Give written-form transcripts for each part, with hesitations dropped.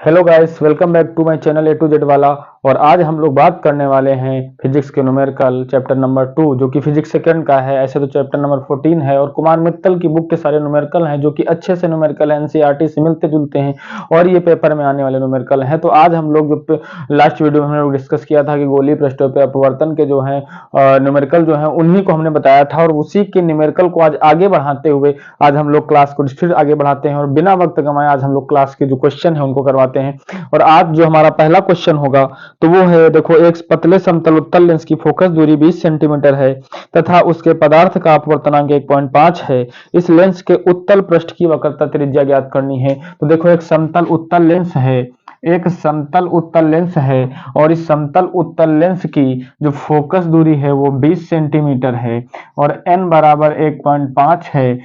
Hello guys, welcome back to my channel A to Z वाला। और आज हम लोग बात करने वाले हैं फिजिक्स के न्यूमेरिकल चैप्टर नंबर 2 जो कि फिजिक्स सेकंड का है। ऐसे तो चैप्टर नंबर 14 है और कुमार मित्तल की बुक के सारे न्यूमेरिकल हैं जो कि अच्छे से न्यूमेरिकल है, एनसीईआरटी से मिलते जुलते हैं और ये पेपर में आने वाले न्यूमेरिकल हैं। तो आज हम लोग जो लास्ट वीडियो में हम लोग डिस्कस किया था कि गोलीय पृष्ठों पे अपवर्तन के जो है न्यूमेरिकल जो है उन्हीं को हमने बताया था और उसी के न्यूमेरिकल को आज आगे बढ़ाते हुए आज हम लोग क्लास को फिर आगे बढ़ाते हैं और बिना वक्त गंवाए आज हम लोग क्लास के जो क्वेश्चन है उनको करवाते हैं। और आज जो हमारा पहला क्वेश्चन होगा तो वो है, देखो, एक पतले समतल उत्तल लेंस की फोकस दूरी 20 सेंटीमीटर है तथा उसके पदार्थ का अपवर्तनांक 1.5 है। इस लेंस के उत्तल पृष्ठ की वक्रता त्रिज्या ज्ञात करनी है। तो देखो, एक समतल उत्तल लेंस है, एक समतल उत्तल लेंस है और इस समतल उत्तल लेंस की जो फोकस दूरी है वो 20 सेंटीमीटर है और n बराबर 1.5 है।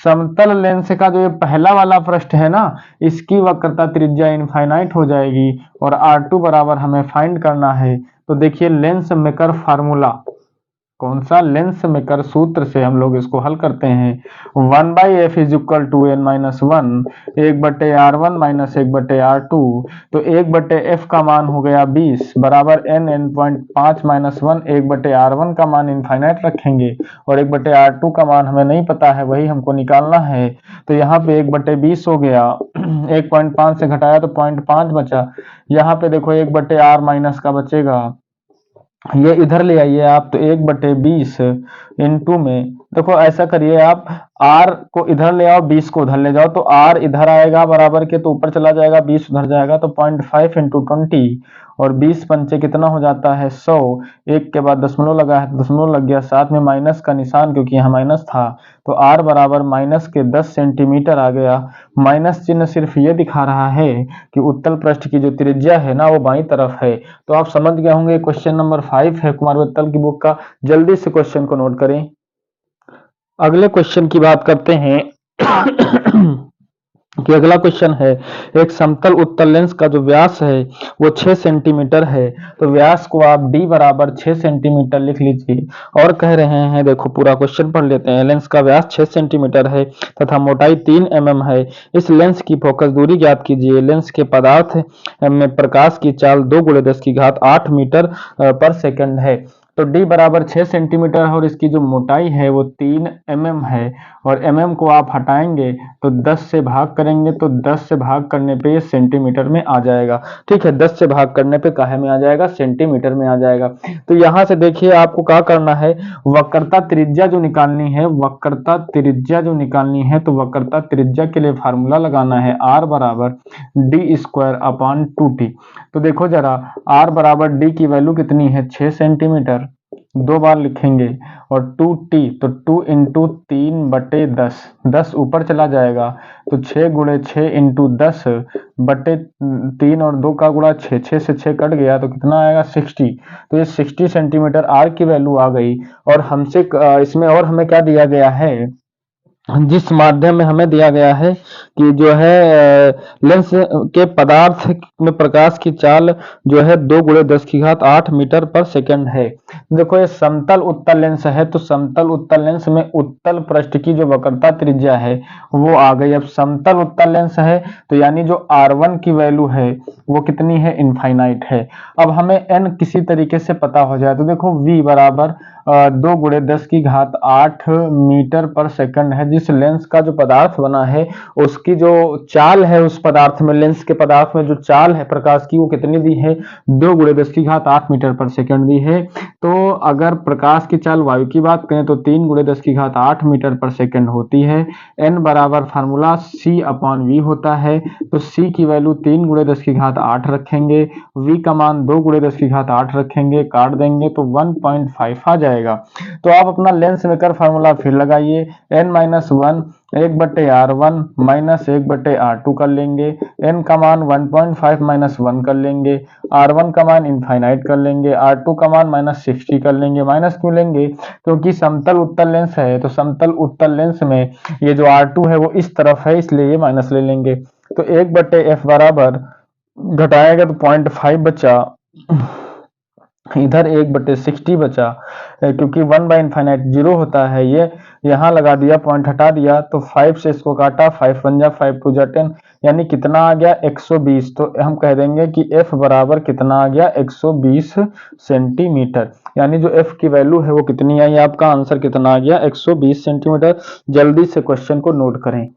समतल लेंस का जो ये पहला वाला पृष्ठ है ना, इसकी वक्रता त्रिज्या इनफाइनाइट हो जाएगी और R2 बराबर हमें फाइंड करना है। तो देखिए, लेंस मेकर फार्मूला कौन सा, लेंस मेकर सूत्र से हम लोग इसको हल करते हैं। 1/f is equal to n minus one, 1/r1 minus 1/r2। तो 1/f का मान हो गया 20 बराबर n(n.5 माइनस वन), 1/r1 का मान इनफाइनाइट रखेंगे और 1/r2 का मान हमें नहीं पता है, वही हमको निकालना है। तो यहाँ पे 1/20 हो गया 1.5 से घटाया तो 0.5 बचा। यहाँ पे देखो 1/r माइनस का बचेगा, ये इधर ले आइए आप, तो 1/20 इंटू में, देखो ऐसा करिए आप, r को इधर ले आओ, 20 को उधर ले जाओ, तो r इधर आएगा बराबर के तो ऊपर चला जाएगा, 20 उधर जाएगा तो 0.5 इंटू 20 और 20 पंचे कितना हो जाता है 100। एक के बाद दशमलव लगा है तो दशमलव लग गया, साथ में माइनस का निशान क्योंकि यहाँ माइनस था। तो r बराबर माइनस के 10 सेंटीमीटर आ गया। माइनस चिन्ह सिर्फ ये दिखा रहा है कि उत्तल पृष्ठ की जो त्रिज्या है ना वो बाईं तरफ है। तो आप समझ गए होंगे, क्वेश्चन नंबर 5 है कुमार मित्तल की बुक का। जल्दी से क्वेश्चन को नोट करें। अगले क्वेश्चन की बात करते हैं कि अगला क्वेश्चन है, एक समतल उत्तल लेंस का जो व्यास है वो 6 सेंटीमीटर है। तो व्यास को आप d बराबर 6 सेंटीमीटर लिख लीजिए और कह रहे हैं, देखो पूरा क्वेश्चन पढ़ लेते हैं। लेंस का व्यास 6 सेंटीमीटर है तथा मोटाई 3 mm है। इस लेंस की फोकस दूरी ज्ञात कीजिए। लेंस के पदार्थ में प्रकाश की चाल 2 × 10⁸ मीटर पर सेकंड है। तो d बराबर 6 सेंटीमीटर है और इसकी जो मोटाई है वो 3 mm है और mm को आप हटाएंगे तो 10 से भाग करेंगे तो 10 से भाग करने पे ये सेंटीमीटर में आ जाएगा। ठीक है, 10 से भाग करने पे काहे में आ जाएगा, सेंटीमीटर में आ जाएगा। तो यहाँ से देखिए आपको क्या करना है, वक्रता त्रिज्या जो निकालनी है, वक्रता त्रिज्या जो निकालनी है तो वक्रता त्रिज्या के लिए फार्मूला लगाना है r बराबर d²/2t। तो देखो जरा, r बराबर d की वैल्यू कितनी है 6 सेंटीमीटर, दो बार लिखेंगे, और 2t तो 2 इंटू 3/10, 10 ऊपर चला जाएगा तो 6 × 6 इंटू 10/3 और 2 का गुणा 6, 6 से 6 कट गया तो कितना आएगा 60। तो ये 60 सेंटीमीटर r की वैल्यू आ गई। और हमसे इसमें और हमें क्या दिया गया है, जिस माध्यम में हमें दिया गया है कि जो है लेंस के पदार्थ में प्रकाश की चाल जो है 2 × 10⁸ मीटर पर सेकंड है। देखो ये समतल उत्तल लेंस है तो समतल उत्तल लेंस में उत्तल पृष्ठ की जो वक्रता त्रिज्या है वो आ गई। अब समतल उत्तल लेंस है तो यानी जो R1 की वैल्यू है वो कितनी है, इनफाइनाइट है। अब हमें n किसी तरीके से पता हो जाए तो देखो v बराबर 2 × 10⁸ मीटर पर सेकंड है। जिस लेंस का जो पदार्थ बना है उसकी जो चाल है, उस पदार्थ में, लेंस के पदार्थ में जो चाल है प्रकाश की वो कितनी दी है, 2 × 10⁸ मीटर पर सेकंड दी है। तो अगर प्रकाश की चाल वायु की बात करें तो 3 × 10⁸ मीटर पर सेकंड होती है। n बराबर फार्मूला c/v होता है तो c की वैल्यू 3 × 10⁸ रखेंगे, v का मान 2 × 10⁸ रखेंगे, काट देंगे तो 1.5 आ जाएगा। तो आप अपना लेंस मेकर फार्मूला फिर लगाइए, n-1 1/r1 माइनस 1/r2 कर लेंगे, n का मान 1.5 माइनस 1 कर लेंगे, r1 का मान इनफाइनाइट कर लेंगे, r2 का मान -60 कर लेंगे। माइनस क्यों लेंगे, क्योंकि समतल उत्तल लेंस है तो समतल उत्तल लेंस में ये जो r2 है वो इस तरफ है, इसलिए ये माइनस ले लेंगे। तो 1/f बराबर घटाएगा तो 0.5 बचा, इधर 1/60 बचा, क्योंकि 1/इनफाइनाइट 0 होता है, ये यहाँ लगा दिया, पॉइंट हटा दिया, तो 5 से इसको काटा, 5 1 जा 5 2 जा 10, यानी कितना आ गया 120। तो हम कह देंगे कि f बराबर कितना आ गया 120 सेंटीमीटर, यानी जो f की वैल्यू है वो कितनी आई, आपका आंसर कितना आ गया 120 सेंटीमीटर। जल्दी से क्वेश्चन को नोट करें।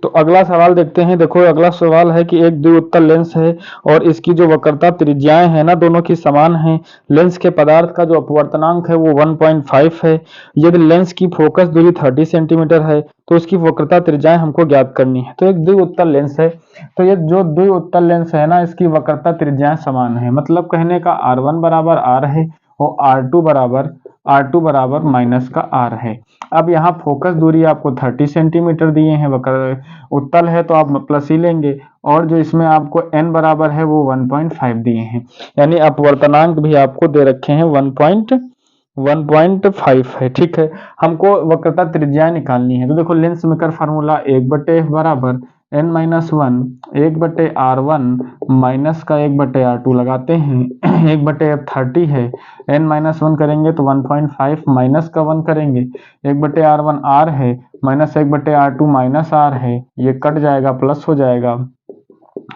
तो अगला सवाल देखते हैं। देखो अगला सवाल है कि एक द्विउत्तल लेंस है और इसकी जो वक्रता त्रिज्याएं हैं ना दोनों की समान हैं। लेंस के पदार्थ का जो अपवर्तनांक है वो 1.5 है। यदि लेंस की फोकस दूरी 30 सेंटीमीटर है तो उसकी वक्रता त्रिज्याएं हमको ज्ञात करनी है। तो एक द्विउत्तल लेंस है, तो ये जो द्विउत्तल लेंस है ना इसकी वक्रता त्रिज्याएं समान है, मतलब कहने का R1 बराबर R है और R2 बराबर माइनस का R है। अब यहाँ फोकस दूरी आपको 30 सेंटीमीटर दिए हैं, वक्र उत्तल है तो आप प्लस ही लेंगे, और जो इसमें आपको n बराबर है वो 1.5 दिए हैं, यानी अपवर्तनांक भी आपको दे रखे हैं 1.5 है। ठीक है, हमको वक्रता त्रिज्या निकालनी है। तो देखो लेंस मेकर फार्मूला 1/f बराबर n माइनस 1 1/r1 माइनस का 1/r2 लगाते हैं। 1/f 30 है, n माइनस 1 करेंगे तो 1.5 माइनस का 1 करेंगे, 1/r1 r है, माइनस 1/r2 माइनस r है, ये कट जाएगा प्लस हो जाएगा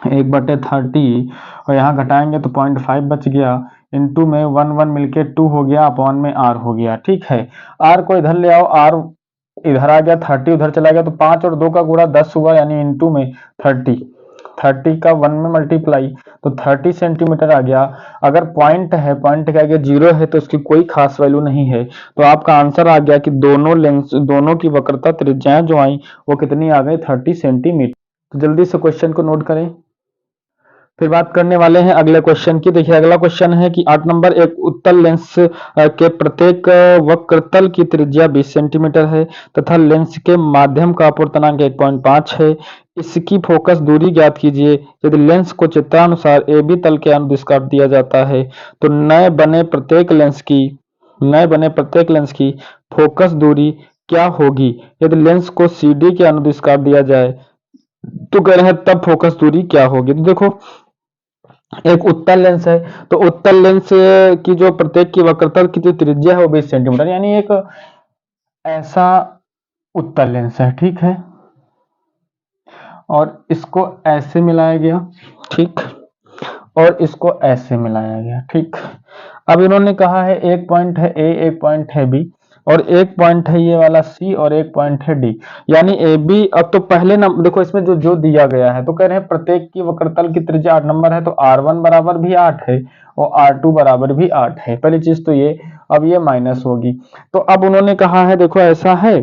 1/30, और यहाँ घटाएंगे तो 0.5 बच गया, इनटू में 1 1 मिलके 2 हो गया, अपॉन में r हो गया। ठीक है, r को इधर ले आओ, r इधर आ गया, 30 उधर चला गया, तो 5 और 2 का गुणा 10 हुआ, यानी इनटू में 30 का 1 में मल्टीप्लाई, तो 30 सेंटीमीटर आ गया। अगर पॉइंट है, पॉइंट के आगे 0 है तो उसकी कोई खास वैल्यू नहीं है, तो आपका आंसर आ गया कि दोनों की वक्रता त्रिज्याएं जो आई वो कितनी आ गई 30 सेंटीमीटर। तो जल्दी से क्वेश्चन को नोट करें। फिर बात करने वाले हैं अगले क्वेश्चन की। देखिए अगला क्वेश्चन है कि 8 नंबर, एक उत्तल लेंस के प्रत्येक वक्रतल की त्रिज्या 20 सेंटीमीटर है तथा लेंस के माध्यम का अपवर्तनांक 1.5 है। इसकी फोकस दूरी ज्ञात कीजिए। यदि लेंस को चित्रानुसार ए बी तल के अनुदिश काट दिया जाता है तो नए बने प्रत्येक लेंस की फोकस दूरी क्या होगी। यदि लेंस को सी डी के अनुदिश काट दिया जाए तो कह रहे हैं तब फोकस दूरी क्या होगी। तो देखो एक उत्तल लेंस है, तो उत्तल लेंस की जो प्रत्येक की वक्रता की जो त्रिज्या है वो 20 सेंटीमीटर, यानी एक ऐसा उत्तल लेंस है। ठीक है, और इसको ऐसे मिलाया गया, ठीक, और इसको ऐसे मिलाया गया। ठीक, अब इन्होंने कहा है एक पॉइंट है ए, एक पॉइंट है बी, और एक पॉइंट है ये वाला सी, और एक पॉइंट है डी, यानी ए बी। अब तो पहले नंबर देखो इसमें जो दिया गया है, तो कह रहे हैं प्रत्येक की वक्रतल की त्रिज्या 8 नंबर है, तो R1 बराबर भी 8 है और R2 बराबर भी 8 है। पहली चीज तो ये, अब ये माइनस होगी, तो अब उन्होंने कहा है देखो ऐसा है,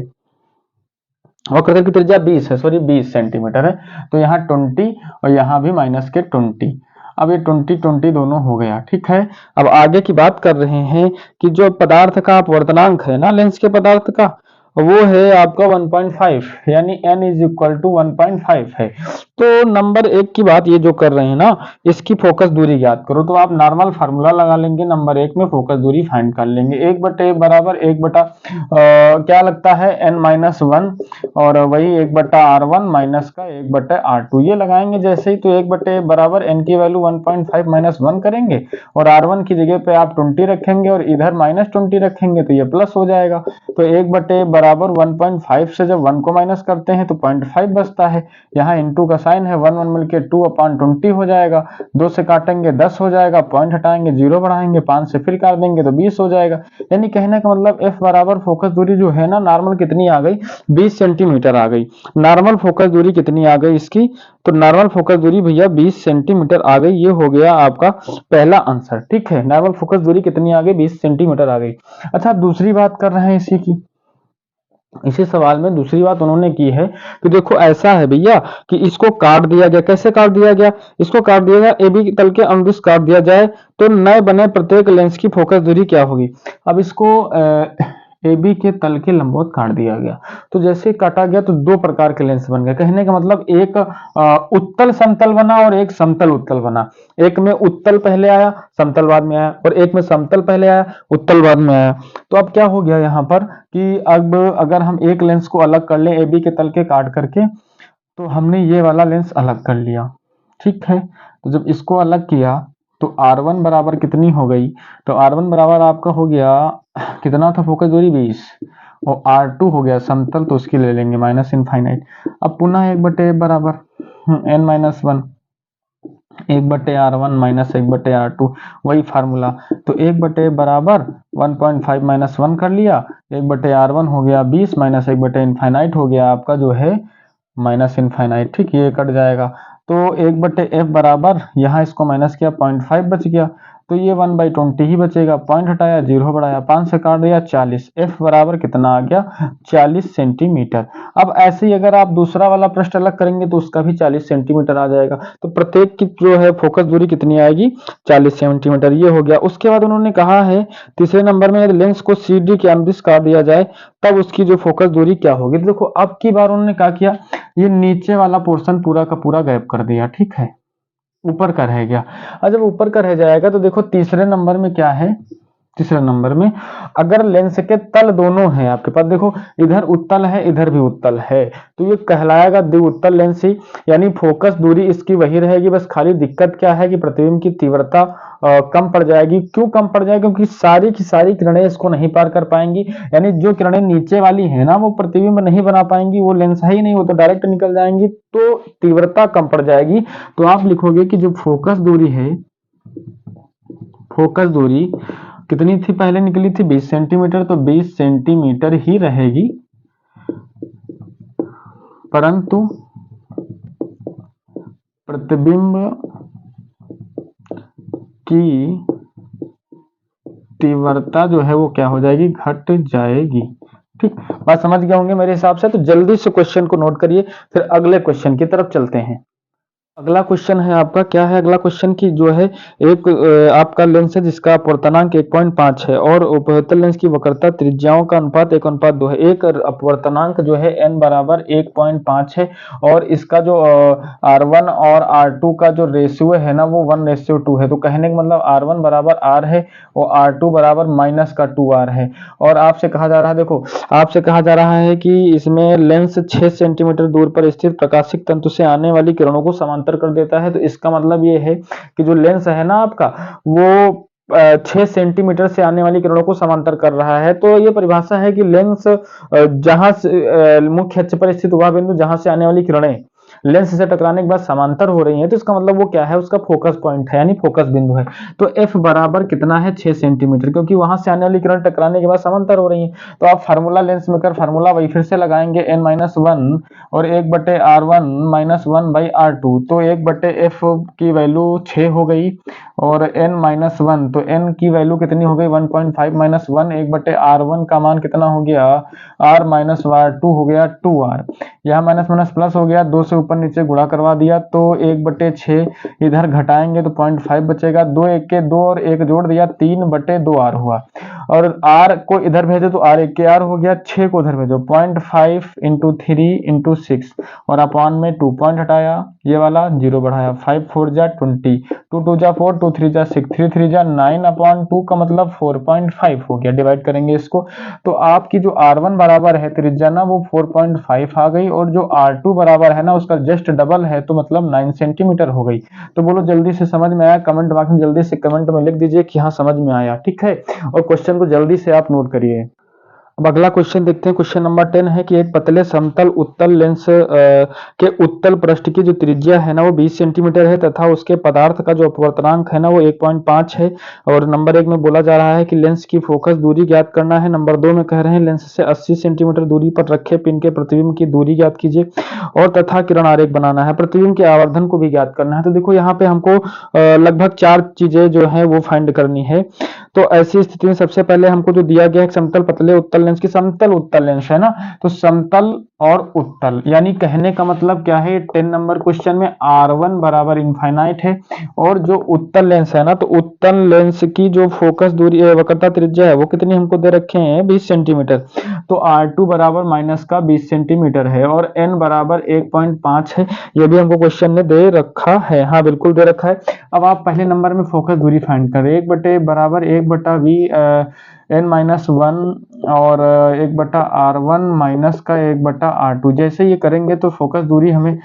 वक्रतल की त्रिज्या 20 सेंटीमीटर है, तो यहाँ 20 और यहाँ भी माइनस के 20। अब ये 20 दोनों हो गया। ठीक है, अब आगे की बात कर रहे हैं कि जो पदार्थ का अपवर्तनांक है ना लेंस के पदार्थ का, वो है आपका 1.5, यानी n इज इक्वल टू 1.5 है। तो नंबर 1 की बात ये जो कर रहे हैं ना, इसकी फोकस दूरी ज्ञात करो, तो आप नॉर्मल फार्मूला लगा लेंगे, नंबर 1 में फोकस दूरी फाइंड कर लेंगे। 1/a बराबर 1 बटा क्या लगता है n माइनस 1, और वही 1/r1 माइनस का 1/r2 ये लगाएंगे जैसे ही, तो 1/a बराबर n की वैल्यू 1.5 माइनस 1 करेंगे, और r1 की जगह पे आप 20 रखेंगे और इधर माइनस 20 रखेंगे, तो ये प्लस हो जाएगा। तो 1/a बराबर 1.5 से जब 1 को माइनस करते हैं तो 0.5 बचता है, यहाँ इनटू का साइन है, 1 1 मिलके 2/20 हो जाएगा, 2 से काटेंगे 10 हो जाएगा, पॉइंट हटाएंगे 0 बढ़ाएंगे, 5 से फिर काट देंगे तो 20 हो जाएगा। यानी कहने का मतलब f बराबर फोकस दूरी जो है ना नॉर्मल कितनी आ गई 20 सेंटीमीटर आ गई। नॉर्मल फोकस दूरी कितनी आ गई इसकी, तो नॉर्मल फोकस दूरी भैया 20 सेंटीमीटर आ गई। ये हो गया आपका पहला आंसर। ठीक है, नॉर्मल फोकस दूरी कितनी आ गई 20 सेंटीमीटर आ गई। अच्छा, दूसरी बात कर रहे हैं इसी सवाल में दूसरी बात उन्होंने की है कि देखो ऐसा है भैया कि इसको काट दिया गया। कैसे काट दिया गया, इसको काट दिया गया, ए बी तल के अनुदिश काट दिया जाए तो नए बने प्रत्येक लेंस की फोकस दूरी क्या होगी। अब इसको ए बी के तल के लंबवत काट दिया गया, तो जैसे काटा गया तो दो प्रकार के लेंस बन गए। कहने का मतलब एक उत्तल समतल बना और एक समतल उत्तल बना। एक में उत्तल पहले आया, समतल बाद में आया, और एक में समतल पहले आया, उत्तल बाद में आया। तो अब क्या हो गया यहाँ पर कि अब अगर हम एक लेंस को अलग कर लें ए बी के तल के काट करके, तो हमने ये वाला लेंस अलग कर लिया। ठीक है, तो जब इसको अलग किया तो R1 बराबर कितनी हो गई, तो R1 बराबर आपका हो गया, कितना था फोकस दूरी 20, और R2 हो गया समतल, तो उसकी ले लेंगे माइनस इनफाइनाइट। अब पुनः 1/f बराबर n-1, 1/R1 माइनस 1/R2, वही फार्मूला। तो 1/f बराबर 1.5 माइनस 1 कर लिया, 1/R1 हो गया 20 माइनस 1/इनफाइनाइट हो गया आपका जो है माइनस इनफाइनाइट। ठीक, ये कट जाएगा। तो 1/f बराबर, यहाँ इसको माइनस किया 0.5 बच गया, तो ये 1/20 ही बचेगा। पॉइंट हटाया, 0 बढ़ाया, 5 से काट दिया 40। f बराबर कितना आ गया, 40 सेंटीमीटर। अब ऐसे ही अगर आप दूसरा वाला प्रश्न अलग करेंगे तो उसका भी 40 सेंटीमीटर आ जाएगा। तो प्रत्येक की जो है फोकस दूरी कितनी आएगी, 40 सेंटीमीटर। ये हो गया। उसके बाद उन्होंने कहा है तीसरे नंबर में, यदि लेंस को CD के अनुदिश काट दिया जाए तब उसकी जो फोकस दूरी क्या होगी। तो देखो अब की बार उन्होंने क्या किया, ये नीचे वाला पोर्शन पूरा का पूरा गायब कर दिया। ठीक है, ऊपर का रह गया। और जब ऊपर का रह जाएगा तो देखो तीसरे नंबर में क्या है, तीसरे नंबर में अगर लेंस के तल दोनों हैं आपके पास, देखो इधर उत्तल है इधर भी उत्तल है, तो ये कहलाएगा द्विउत्तल लेंस ही, यानी फोकस दूरी इसकी वही रहेगी। बस खाली दिक्कत क्या है कि प्रतिबिंब की तीव्रता कम पड़ जाएगी। क्यों कम पड़ जाएगी, क्योंकि सारी की सारी किरणें इसको नहीं पार कर पाएंगी, यानी जो किरणें नीचे वाली है ना वो प्रतिबिंब नहीं बना पाएंगी, वो लेंस है ही नहीं, वो तो डायरेक्ट निकल जाएंगी, तो तीव्रता कम पड़ जाएगी। तो आप लिखोगे कि जो फोकस दूरी है, फोकस दूरी कितनी थी, पहले निकली थी 20 सेंटीमीटर, तो 20 सेंटीमीटर ही रहेगी, परंतु प्रतिबिंब की तीव्रता जो है वो क्या हो जाएगी, घट जाएगी। ठीक, बात समझ गए होंगे मेरे हिसाब से। तो जल्दी से क्वेश्चन को नोट करिए, फिर अगले क्वेश्चन की तरफ चलते हैं। अगला क्वेश्चन है आपका, क्या है अगला क्वेश्चन की जो है, एक आपका लेंस है जिसका अपवर्तनांक 1.5 है और उपवर्तन लेंस की वक्रता त्रिज्याओं का अनुपात 1:2 है। एक अपवर्तनांक जो है n बराबर 1.5 है और इसका जो R1 और R2 का जो रेशियो है ना वो 1:2 है। तो कहने का मतलब R1 बराबर R है और R2 बराबर माइनस का 2R है। और आपसे कहा जा रहा है, देखो आपसे कहा जा रहा है कि इसमें लेंस 6 सेंटीमीटर दूर पर स्थित प्रकाशिक तंतु से आने वाली किरणों को समांतर कर देता है। तो इसका मतलब ये है कि जो लेंस है ना आपका वो 6 सेंटीमीटर से आने वाली किरणों को समांतर कर रहा है। तो ये परिभाषा है कि लेंस जहां से मुख्य अक्ष पर स्थित वह बिंदु जहां से आने वाली किरणें लेंस से टकराने के बाद समांतर हो रही है, तो इसका मतलब वो क्या है, उसका फोकस पॉइंट है, यानी फोकस बिंदु है। तो f बराबर कितना है, 6 सेंटीमीटर, क्योंकि वहां से आने वाली किरण टकराने के बाद समांतर हो रही है। तो आप फार्मूला लेंस मेकर फार्मूला वही फिर से लगाएंगे, n-1 और 1/R1 माइनस 1/R2। तो 1/f की वैल्यू 6 हो गई और n-1, तो n की वैल्यू कितनी हो गई, 1.5 माइनस 1, 1/R1 का मान कितना हो गया, r माइनस R2 हो गया 2R। यहाँ माइनस माइनस प्लस हो गया, 2 से ऊपर नीचे गुणा करवा दिया, तो 1/6 इधर घटाएंगे तो 0.5 बचेगा, 2 1 के 2 और 1 जोड़ दिया, 3/2R हुआ। और r को इधर भेजो तो r 1 के r हो गया, 6 को उधर भेजो 0.5 इंटू 3 इंटू 6 और अपॉन में 2 पॉइंट हटाया, ये वाला 0 बढ़ाया, 5 4 जा 20, 2 2 जा 4, 2 3 जा 6, 3 3 जा 9/2 का मतलब 4.5 हो गया। डिवाइड करेंगे इसको तो आपकी जो R1 बराबर है त्रिज्या ना वो 4.5 आ गई और जो R2 बराबर है ना उसका जस्ट डबल है, तो मतलब 9 सेंटीमीटर हो गई। तो बोलो जल्दी से समझ में आया, कमेंट बॉक्स में जल्दी से कमेंट में लिख दीजिए कि हाँ समझ में आया। ठीक है, और क्वेश्चन को जल्दी से आप नोट करिए। अब अगला क्वेश्चन देखते हैं। क्वेश्चन नंबर 10 है कि एक पतले समतल उत्तल लेंस के उत्तल पृष्ठ की जो त्रिज्या है ना वो 20 सेंटीमीटर है तथा उसके पदार्थ का जो अपवर्तनांक है ना वो 1.5 है। और नंबर 1 में बोला जा रहा है कि लेंस की फोकस दूरी ज्ञात करना है। नंबर 2 में कह रहे हैं लेंस से 80 सेंटीमीटर दूरी पर रखे पिन के प्रतिबिंब की दूरी ज्ञात कीजिए और तथा किरण आरेख बनाना है, प्रतिबिंब के आवर्धन को भी ज्ञात करना है। तो देखो यहाँ पे हमको लगभग 4 चीजें जो है वो फाइंड करनी है। तो ऐसी स्थिति में सबसे पहले हमको जो दिया गया है समतल पतले उत्तल लेंस की, समतल उत्तल लेंस है ना, तो समतल और उत्तल यानी कहने का मतलब क्या है, 10 नंबर क्वेश्चन में R1 बराबर इनफाइनाइट है और जो उत्तल लेंस है ना तो उत्तल लेंस की जो फोकस दूरी वक्रता त्रिज्या है वो कितनी हमको दे रखे हैं 20 सेंटीमीटर। तो R2 बराबर माइनस का 20 सेंटीमीटर है और n बराबर 1.5 है, ये भी हमको क्वेश्चन ने दे रखा है। हाँ बिल्कुल दे रखा है। अब आप पहले नंबर में फोकस दूरी फाइंड करें, 1/बराबर 1/v n-1 और 1/r1 माइनस का 1/r2। जैसे ये करेंगे तो फोकस दूरी हमें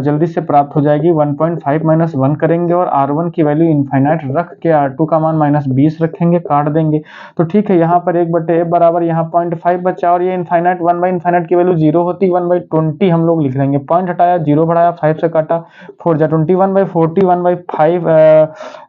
जल्दी से प्राप्त हो जाएगी। 1.5 माइनस 1 करेंगे और r1 की वैल्यू इनफाइनाइट रख के r2 का मान -20 रखेंगे, काट देंगे। तो ठीक है, यहाँ पर 1/f बराबर यहाँ 0.5 बचा और ये इनफाइनाइट 1/इनफाइनाइट की वैल्यू 0 होती, 1/20 हम लोग लिख लेंगे। पॉइंट हटाया, 0 बढ़ाया, 5 से काटा, 4 जा 21/40, 1/5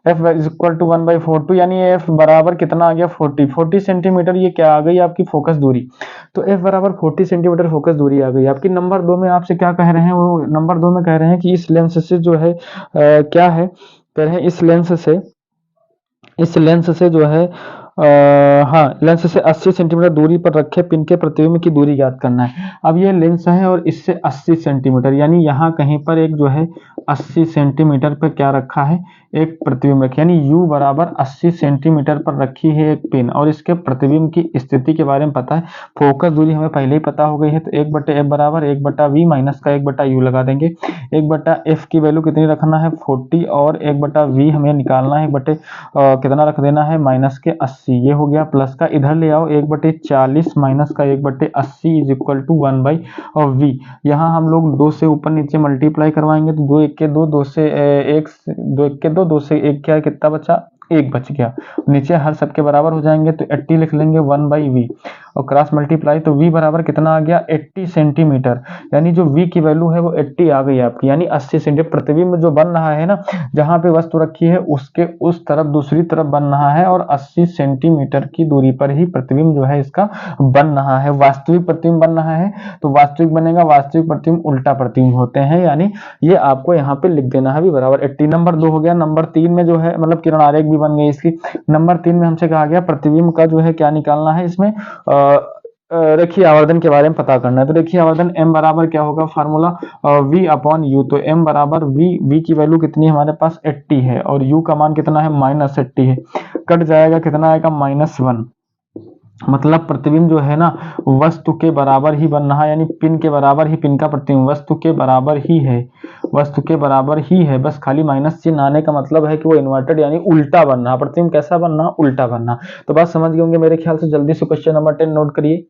f इज इक्वल टू 1/42, यानी f बराबर कितना आ गया 40 सेंटीमीटर। ये क्या आ गई आपकी फोकस दूरी। तो f बराबर 40 सेंटीमीटर फोकस दूरी आ गई आपकी। नंबर 2 में आपसे क्या कह रहे हैं, वो नंबर 2 में कह रहे हैं कि इस लेंस से जो है क्या है, कह रहे हैं इस लेंस से जो है हाँ, लेंस से 80 सेंटीमीटर दूरी पर रखे पिन के प्रतिबिंब की दूरी ज्ञात करना है। अब ये लेंस है और इससे 80 सेंटीमीटर, यानी यहाँ कहीं पर एक जो है 80 सेंटीमीटर पर क्या रखा है, एक प्रतिबिंब रखी, यानी u बराबर 80 सेंटीमीटर पर रखी है एक पिन और इसके प्रतिबिंब की स्थिति के बारे में पता है। फोकस दूरी हमें पहले ही पता हो गई है, तो 1/f बराबर 1/v माइनस का 1/u लगा देंगे। 1/f की वैल्यू कितनी रखना है 40 और 1/v हमें निकालना है, कितना रख देना है माइनस के 80। ये हो गया प्लस का, इधर ले आओ 1/40 माइनस का 1/80 इज इक्वल टू 1/v। यहाँ हम लोग 2 से ऊपर नीचे मल्टीप्लाई करवाएंगे तो 2 1 के 2, 2 से 1, 2 1 के 2, 2 से 1 क्या, कितना बचा, 1 बच गया। नीचे हर सबके बराबर हो जाएंगे तो 80 लिख लेंगे 1/v और क्रॉस मल्टीप्लाई तो v बराबर कितना आ गया 80 सेंटीमीटर, यानी जो v की वैल्यू है वो 80 आ गई आपकी, यानी 80 सेंटीमीटर। प्रतिबिंब जो बन रहा है ना, जहां पे वस्तु रखी है उसके उस तरफ दूसरी तरफ बन रहा है और 80 सेंटीमीटर की दूरी पर ही प्रतिबिंब जो है इसका बन रहा है। वास्तविक प्रतिबिंब बन रहा है तो वास्तविक बनेगा, वास्तविक प्रतिबिंब उल्टा प्रतिबिंब होते हैं, यानी ये आपको यहाँ पे लिख देना है v बराबर 80। नंबर 2 हो गया। नंबर 3 में जो है मतलब किरण आरेख भी बन गई इसकी। नंबर 3 में हमसे कहा गया प्रतिबिंब का जो है क्या निकालना है, इसमें रेखीय आवर्धन के बारे में पता करना है। तो रेखीय आवर्धन m बराबर क्या होगा, फार्मूला v/u। तो m बराबर v की वैल्यू कितनी है हमारे पास 80 है और u का मान कितना है -80 है, कट जाएगा कितना आएगा -1। मतलब प्रतिबिंब जो है ना वस्तु के बराबर ही बन रहा है, यानी पिन के बराबर ही पिन का प्रतिबिंब वस्तु के बराबर ही है, वस्तु के बराबर ही है, बस खाली माइनस चिन्ह आने का मतलब है कि वो इन्वर्टेड यानी उल्टा बन रहा। प्रतिबिंब कैसा बन रहा, उल्टा बन रहा। तो बात समझ गए होंगे मेरे ख्याल से। जल्दी से क्वेश्चन नंबर 10 नोट करिए।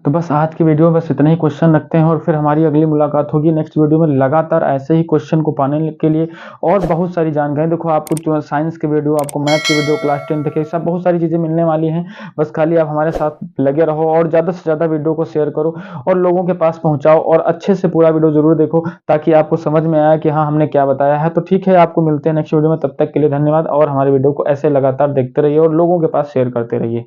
तो बस आज की वीडियो में बस इतने ही क्वेश्चन रखते हैं और फिर हमारी अगली मुलाकात होगी नेक्स्ट वीडियो में। लगातार ऐसे ही क्वेश्चन को पाने के लिए और बहुत सारी जानकारी, देखो आपको साइंस के वीडियो, आपको मैथ के वीडियो, क्लास 10 के सब बहुत सारी चीज़ें मिलने वाली हैं। बस खाली आप हमारे साथ लगे रहो और ज़्यादा से ज़्यादा वीडियो को शेयर करो और लोगों के पास पहुँचाओ और अच्छे से पूरा वीडियो जरूर देखो ताकि आपको समझ में आया कि हाँ हमने क्या बताया है। तो ठीक है, आपको मिलते हैं नेक्स्ट वीडियो में, तब तक के लिए धन्यवाद और हमारे वीडियो को ऐसे लगातार देखते रहिए और लोगों के पास शेयर करते रहिए।